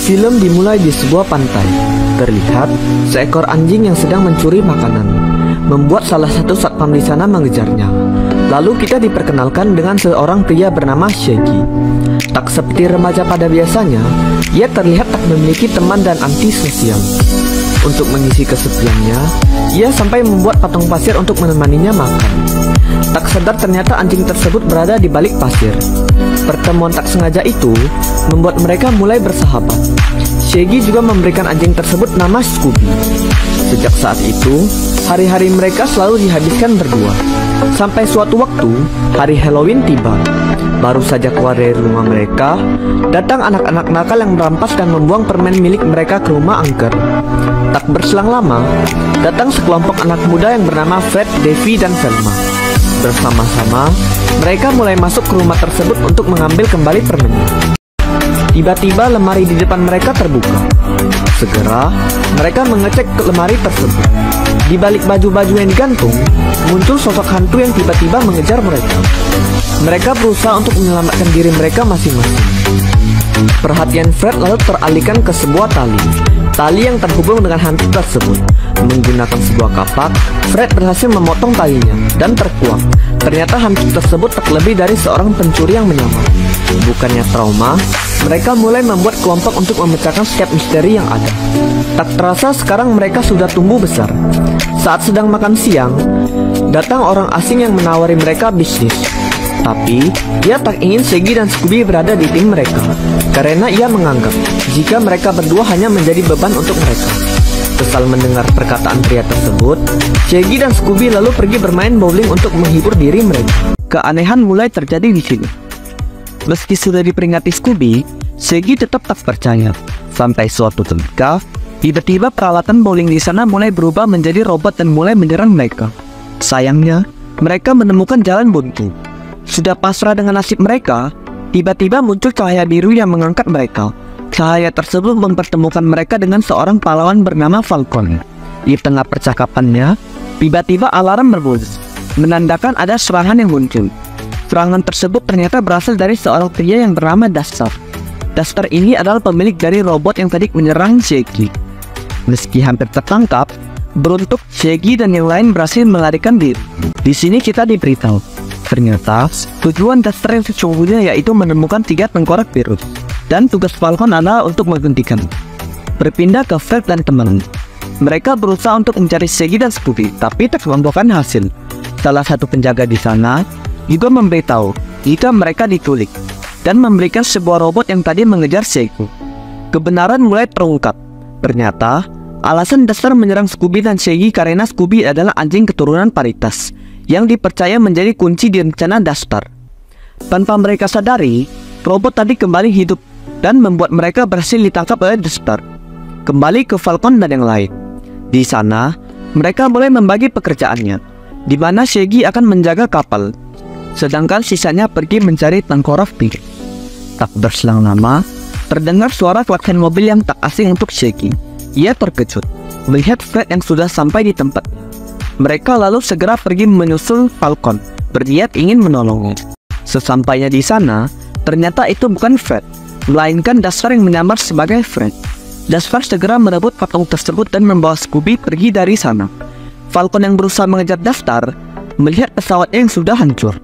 Film dimulai di sebuah pantai. Terlihat seekor anjing yang sedang mencuri makanan, membuat salah satu satpam di sana mengejarnya. Lalu kita diperkenalkan dengan seorang pria bernama Shaggy. Tak seperti remaja pada biasanya, ia terlihat tak memiliki teman dan antisosial. Untuk mengisi kesepiannya, ia sampai membuat patung pasir untuk menemaninya makan. Tak sadar ternyata anjing tersebut berada di balik pasir. Pertemuan tak sengaja itu membuat mereka mulai bersahabat. Shaggy juga memberikan anjing tersebut nama Scooby. Sejak saat itu, hari-hari mereka selalu dihabiskan berdua. Sampai suatu waktu, hari Halloween tiba. Baru saja keluar dari rumah mereka, datang anak-anak nakal yang merampas dan membuang permen milik mereka ke rumah angker. Tak berselang lama, datang sekelompok anak muda yang bernama Fred, Davy, dan Velma. Bersama-sama, mereka mulai masuk ke rumah tersebut untuk mengambil kembali permennya. Tiba-tiba lemari di depan mereka terbuka. Segera, mereka mengecek ke lemari tersebut. Di balik baju-baju yang digantung, muncul sosok hantu yang tiba-tiba mengejar mereka. Mereka berusaha untuk menyelamatkan diri mereka masing-masing. Perhatian Fred lalu teralihkan ke sebuah tali yang terhubung dengan hantu tersebut. Menggunakan sebuah kapak, Fred berhasil memotong talinya dan terkuak. Ternyata hantu tersebut tak lebih dari seorang pencuri yang menyamar. Bukannya trauma, mereka mulai membuat kelompok untuk memecahkan setiap misteri yang ada. Tak terasa sekarang mereka sudah tumbuh besar. Saat sedang makan siang, datang orang asing yang menawari mereka bisnis. Tapi, dia tak ingin Shaggy dan Scooby berada di tim mereka, karena ia menganggap jika mereka berdua hanya menjadi beban untuk mereka. Kesal mendengar perkataan pria tersebut, Shaggy dan Scooby lalu pergi bermain bowling untuk menghibur diri mereka. Keanehan mulai terjadi di sini. Meski sudah diperingati Scooby, Shaggy tetap tak percaya. Sampai suatu ketika, tiba-tiba peralatan bowling di sana mulai berubah menjadi robot dan mulai menyerang mereka. Sayangnya, mereka menemukan jalan buntu. Sudah pasrah dengan nasib mereka, tiba-tiba muncul cahaya biru yang mengangkat mereka. Cahaya tersebut mempertemukan mereka dengan seorang pahlawan bernama Falcon. Di tengah percakapannya, tiba-tiba alarm berbunyi, menandakan ada serangan yang muncul. Serangan tersebut ternyata berasal dari seorang pria yang bernama Duster. Duster ini adalah pemilik dari robot yang tadi menyerang Shaggy. Meski hampir tertangkap, beruntung Shaggy dan yang lain berhasil melarikan diri. Di sini kita diberitahu, ternyata tujuan Duster yang sesungguhnya yaitu menemukan 3 tengkorak virus. Dan tugas Falcon adalah untuk menghentikan. Berpindah ke Fred dan teman. Mereka berusaha untuk mencari Shaggy dan Scooby, tapi tak membuahkan hasil. Salah satu penjaga di sana juga memberitahu jika mereka diculik dan memberikan sebuah robot yang tadi mengejar Shaggy. Kebenaran mulai terungkap. Ternyata alasan Duster menyerang Scooby dan Shaggy karena Scooby adalah anjing keturunan paritas yang dipercaya menjadi kunci di rencana Duster. Tanpa mereka sadari, robot tadi kembali hidup dan membuat mereka berhasil ditangkap oleh Duster. Kembali ke Falcon dan yang lain. Di sana, mereka mulai membagi pekerjaannya, di mana Shaggy akan menjaga kapal, sedangkan sisanya pergi mencari tengkorak virus. Tak berselang lama, terdengar suara klakson mobil yang tak asing untuk Shaggy. Ia terkejut melihat Fred yang sudah sampai di tempat. Mereka lalu segera pergi menyusul Falcon, berniat ingin menolongnya. Sesampainya di sana, ternyata itu bukan Fred, melainkan Duster yang menyamar sebagai Fred. Duster segera merebut patung tersebut dan membawa Scooby pergi dari sana. Falcon yang berusaha mengejar Duster melihat pesawatnya yang sudah hancur.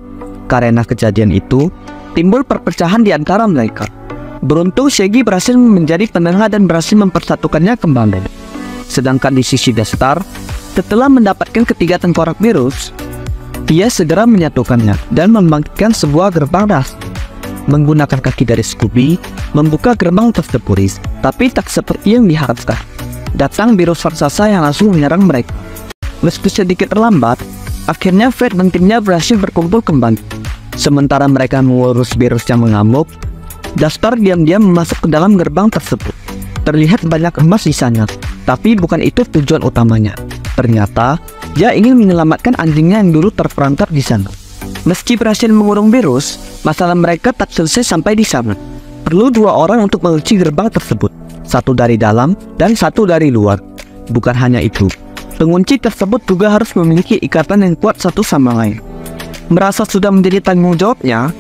Karena kejadian itu, timbul perpecahan di antara mereka. Beruntung Shaggy berhasil menjadi penengah dan berhasil mempersatukannya kembali. Sedangkan di sisi Duster, setelah mendapatkan 3 tengkorak virus, dia segera menyatukannya dan membangkitkan sebuah gerbang rahasia. Menggunakan kaki dari Scooby, membuka gerbang tersebut, tapi tak seperti yang diharapkan. Datang virus raksasa yang langsung menyerang mereka. Meski sedikit terlambat, akhirnya Fred dan timnya berhasil berkumpul kembali. Sementara mereka mengurus virus yang mengamuk, Duster diam-diam masuk ke dalam gerbang tersebut. Terlihat banyak emas di sana, tapi bukan itu tujuan utamanya. Ternyata, dia ingin menyelamatkan anjingnya yang dulu terperangkap di sana. Meski berhasil mengurung virus, masalah mereka tak selesai sampai di sana. Perlu 2 orang untuk mengunci gerbang tersebut, 1 dari dalam dan 1 dari luar. Bukan hanya itu, pengunci tersebut juga harus memiliki ikatan yang kuat satu sama lain. Merasa sudah menjadi tanggung jawabnya,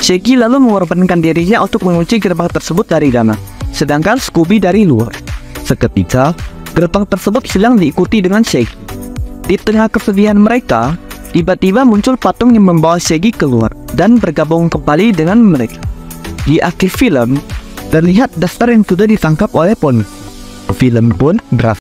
Shaggy lalu mengorbankan dirinya untuk mengunci gerbang tersebut dari dalam. sedangkan Scooby dari luar. Seketika, gerbang tersebut hilang diikuti dengan Shaggy. Di tengah kesedihan mereka, tiba-tiba muncul patung yang membawa Shaggy keluar dan bergabung kembali dengan mereka. Di akhir film, terlihat Duster yang sudah ditangkap oleh polisi. Film pun berakhir.